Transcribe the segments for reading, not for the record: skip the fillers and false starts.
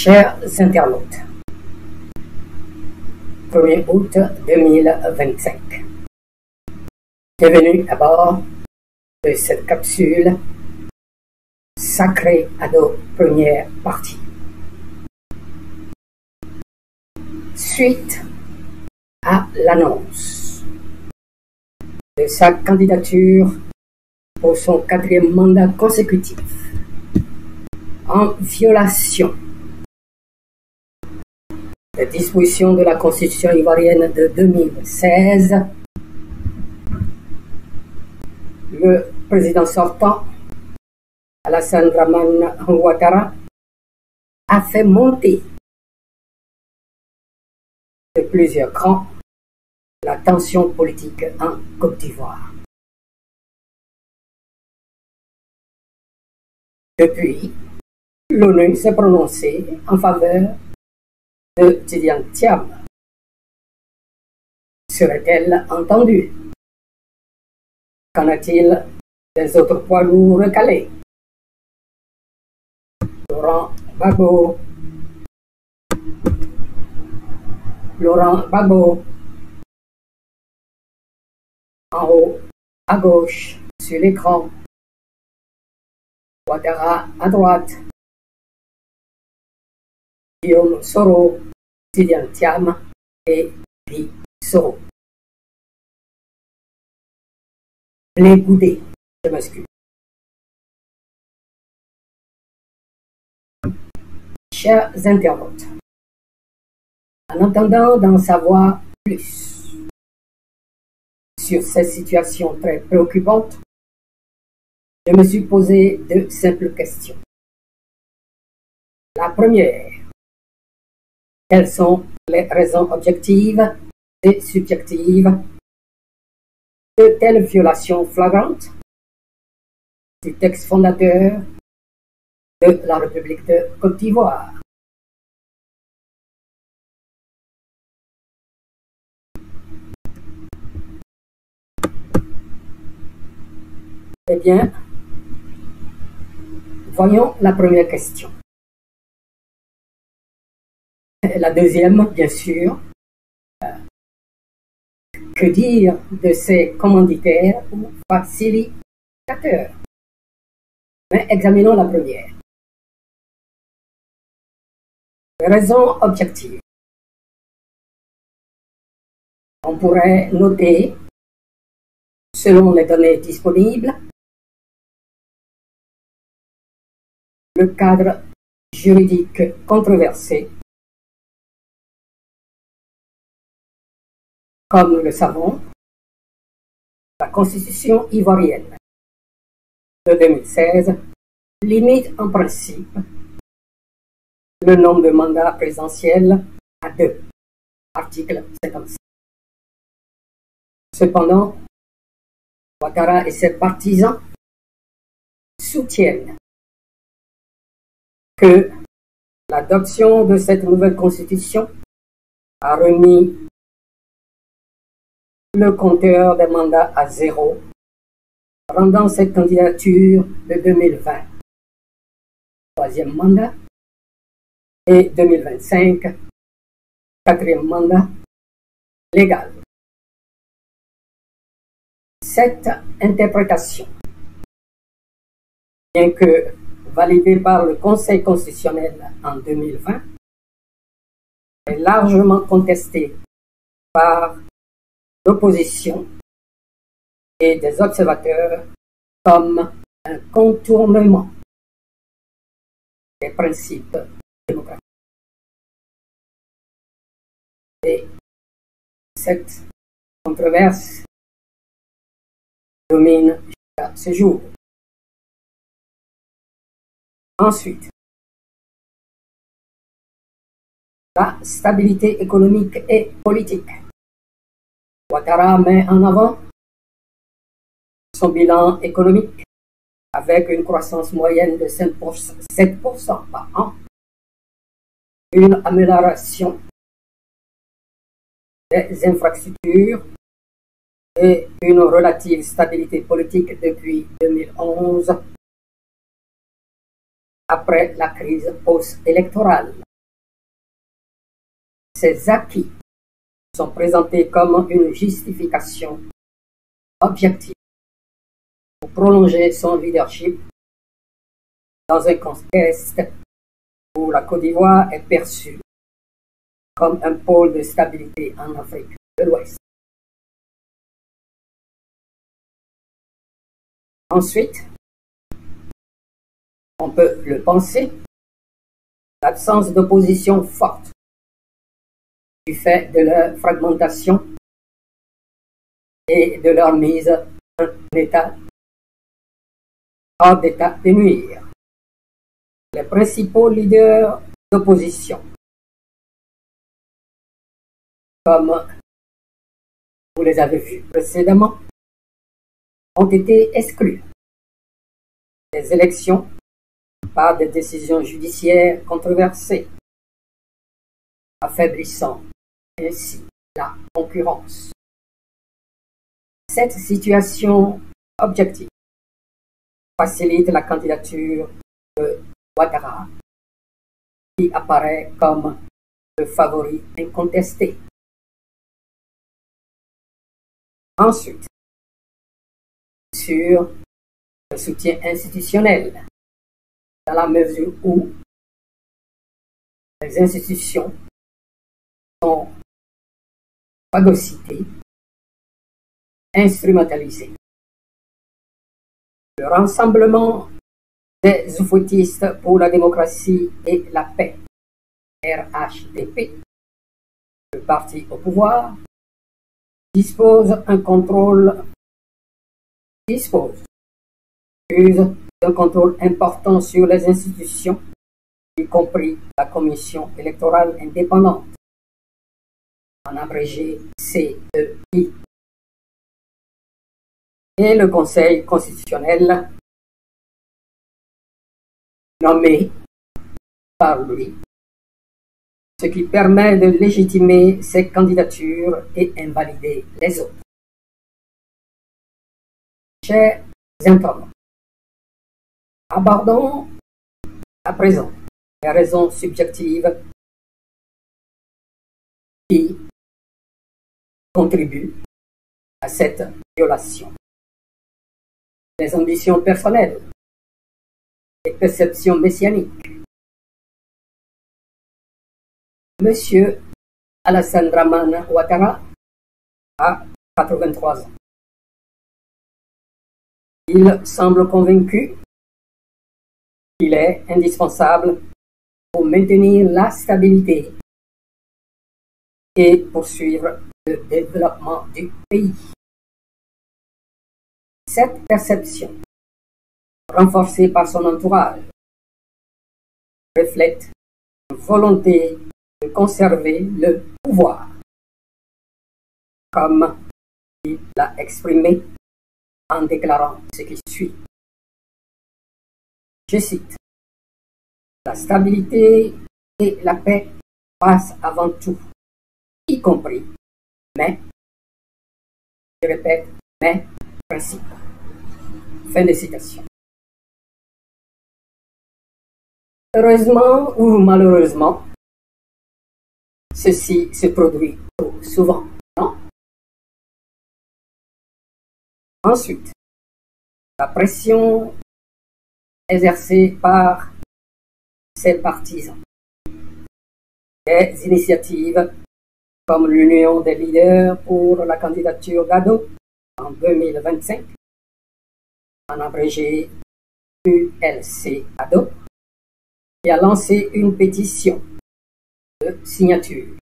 Chers internautes, 1er août 2025. Bienvenue à bord de cette capsule Sacré Ado première partie. Suite à l'annonce de sa candidature pour son 4e mandat consécutif en violation des dispositions de la Constitution ivoirienne de 2016, le président sortant, Alassane Dramane Ouattara, a fait monter de plusieurs crans la tension politique en Côte d'Ivoire. Depuis, l'ONU s'est prononcée en faveur de Tidiane Thiam. Serait-elle entendue? Qu'en est-il des autres poids lourds recalés? Laurent Gbagbo, en haut à gauche sur l'écran, Ouattara à droite, Guillaume Soro, Tidiane Thiam et Ly Soro. Les boudés, je m'excuse. Chers internautes, en attendant d'en savoir plus sur ces situations très préoccupantes, je me suis posé de simples questions. La première, quelles sont les raisons objectives et subjectives de telles violations flagrantes du texte fondateur de la République de Côte d'Ivoire? Eh bien, voyons la première question. La deuxième, bien sûr. Que dire de ces commanditaires ou facilitateurs? Mais examinons la première. Les raisons objectives. On pourrait noter, selon les données disponibles, le cadre juridique controversé. Comme nous le savons, la Constitution ivoirienne de 2016 limite en principe le nombre de mandats présidentiels à 2, article 55. Cependant, Ouattara et ses partisans soutiennent que l'adoption de cette nouvelle Constitution a remis le compteur des mandats à 0, rendant cette candidature de 2020 3e mandat et 2025 4e mandat légal. Cette interprétation, bien que validée par le Conseil constitutionnel en 2020, est largement contestée par l'opposition et des observateurs comme un contournement des principes démocratiques. Et cette controverse domine jusqu'à ce jour. Ensuite, la stabilité économique et politique. Ouattara met en avant son bilan économique avec une croissance moyenne de 7% par an, une amélioration des infrastructures et une relative stabilité politique depuis 2011, après la crise post-électorale. Ces acquis sont présentés comme une justification objective pour prolonger son leadership dans un contexte où la Côte d'Ivoire est perçue comme un pôle de stabilité en Afrique de l'Ouest. Ensuite, on peut le penser, l'absence d'opposition forte du fait de leur fragmentation et de leur mise hors d'état de nuire. Les principaux leaders d'opposition, comme vous les avez vus précédemment, ont été exclus des élections par des décisions judiciaires controversées, affaiblissant ainsi la concurrence. Cette situation objective facilite la candidature de Ouattara, qui apparaît comme le favori incontesté. Ensuite, sur le soutien institutionnel, dans la mesure où les institutions sont phagocytées, instrumentalisées. Le Rassemblement des oufouettistes pour la démocratie et la paix, RHDP, le parti au pouvoir, dispose d'un contrôle important sur les institutions, y compris la Commission électorale indépendante, en abrégé CEI, et le Conseil constitutionnel nommé par lui, ce qui permet de légitimer ses candidatures et invalider les autres. Chers internautes, abordons à présent les raisons subjectives qui contribuent à cette violation. Les ambitions personnelles, les perceptions messianiques. Monsieur Alassane Dramane Ouattara a 83 ans. Il semble convaincu qu'il est indispensable pour maintenir la stabilité et poursuivre le développement du pays. Cette perception, renforcée par son entourage, reflète une volonté de conserver le pouvoir, comme il l'a exprimé en déclarant ce qui suit. Je cite: la stabilité et la paix passent avant tout, y compris, mais, je répète, mes principes. Fin de citation. Heureusement ou malheureusement, ceci se produit trop souvent, non? Ensuite, la pression exercée par ses partisans. Des initiatives comme l'Union des leaders pour la candidature d'Ado en 2025, en abrégé ULC-ADO, qui a lancé une pétition de signature.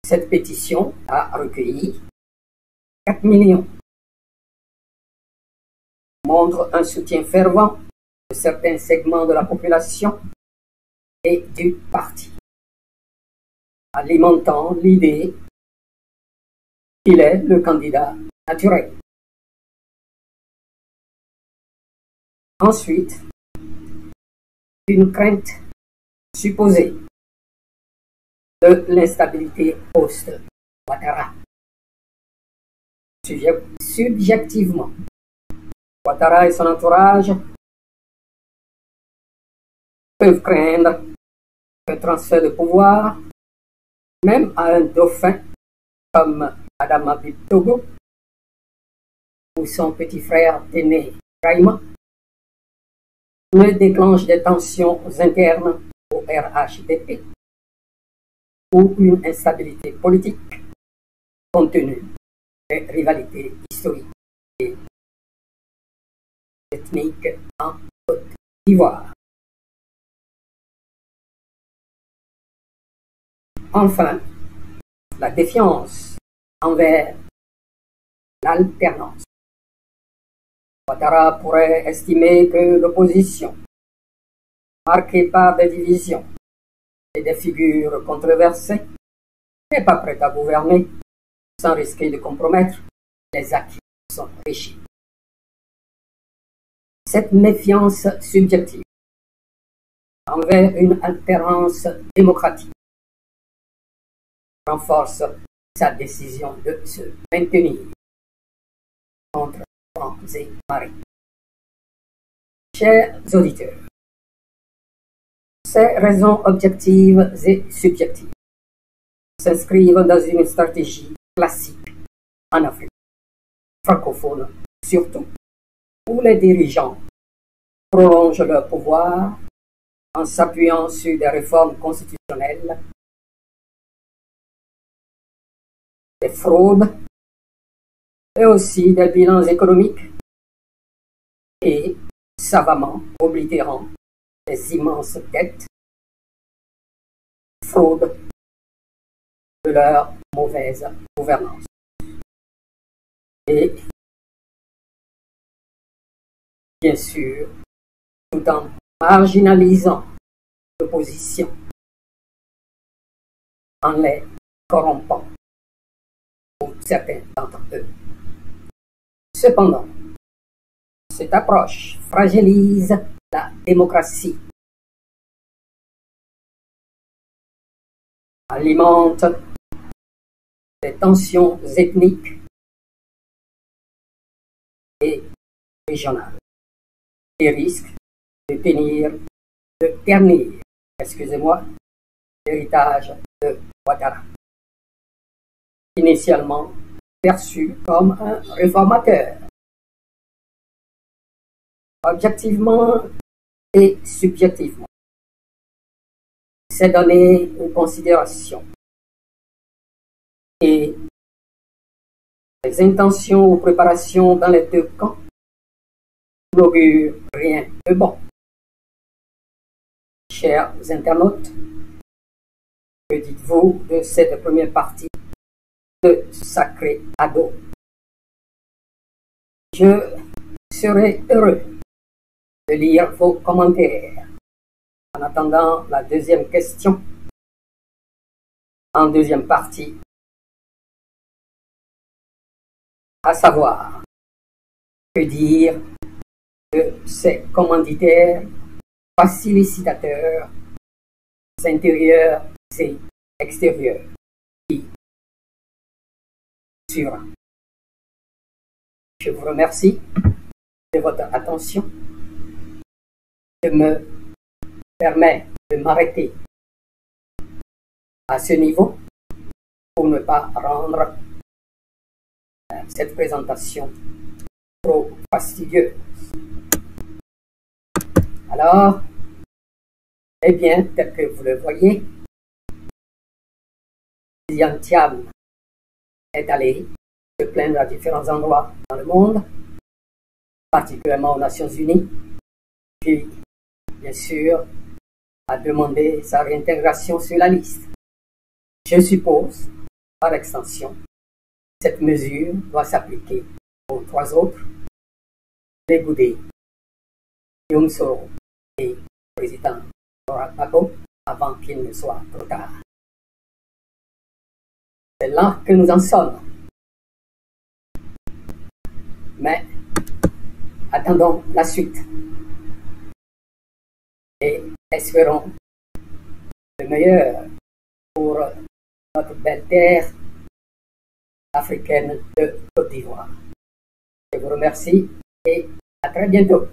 Cette pétition a recueilli 4 millions, montre un soutien fervent de certains segments de la population et du parti, alimentant l'idée qu'il est le candidat naturel. Ensuite, une crainte supposée de l'instabilité post-Ouattara. Subjectivement, Ouattara et son entourage peuvent craindre un transfert de pouvoir, même à un dauphin comme Adama Togo ou son petit frère aîné Raïma, ne déclenche des tensions internes au RHDP ou une instabilité politique compte tenu des rivalités historiques et ethniques en Côte d'Ivoire. Enfin, la défiance envers l'alternance. Ouattara pourrait estimer que l'opposition, marquée par des divisions et des figures controversées, n'est pas prête à gouverner sans risquer de compromettre les acquis de son régime. Cette méfiance subjective envers une alternance démocratique renforce sa décision de se maintenir contre vents et marées. Chers auditeurs, ces raisons objectives et subjectives s'inscrivent dans une stratégie classique en Afrique, francophone surtout, où les dirigeants prolongent leur pouvoir en s'appuyant sur des réformes constitutionnelles, des fraudes et aussi des bilans économiques et savamment oblitérant les immenses dettes, fraudes de leur mauvaise gouvernance. Et bien sûr, tout en marginalisant l'opposition, en les corrompant, pour certains d'entre eux. Cependant, cette approche fragilise la démocratie, alimente les tensions ethniques et régionales et risque de ternir, l'héritage de Ouattara, initialement perçu comme un réformateur. Objectivement et subjectivement, c'est donné une considération et les intentions ou préparations dans les deux camps n'augurent rien de bon. Chers internautes, que dites-vous de cette première partie de Sacré Ado? Je serai heureux de lire vos commentaires. En attendant la deuxième question, en deuxième partie, à savoir, que dire de ces commanditaires, facilitateurs intérieurs et extérieurs qui suivra. Je vous remercie de votre attention. Je me permets de m'arrêter à ce niveau pour ne pas rendre cette présentation trop fastidieuse. Alors, eh bien, tel que vous le voyez, Liliane Thiam est allée se plaindre à différents endroits dans le monde, particulièrement aux Nations Unies, puis, bien sûr, a demandé sa réintégration sur la liste. Je suppose, par extension, cette mesure doit s'appliquer aux trois autres, les Goudé, Youm Soro et le président Laurent Gbagbo, avant qu'il ne soit trop tard. C'est là que nous en sommes. Mais attendons la suite et espérons le meilleur pour notre belle terre africaine de Côte d'Ivoire. Je vous remercie et à très bientôt.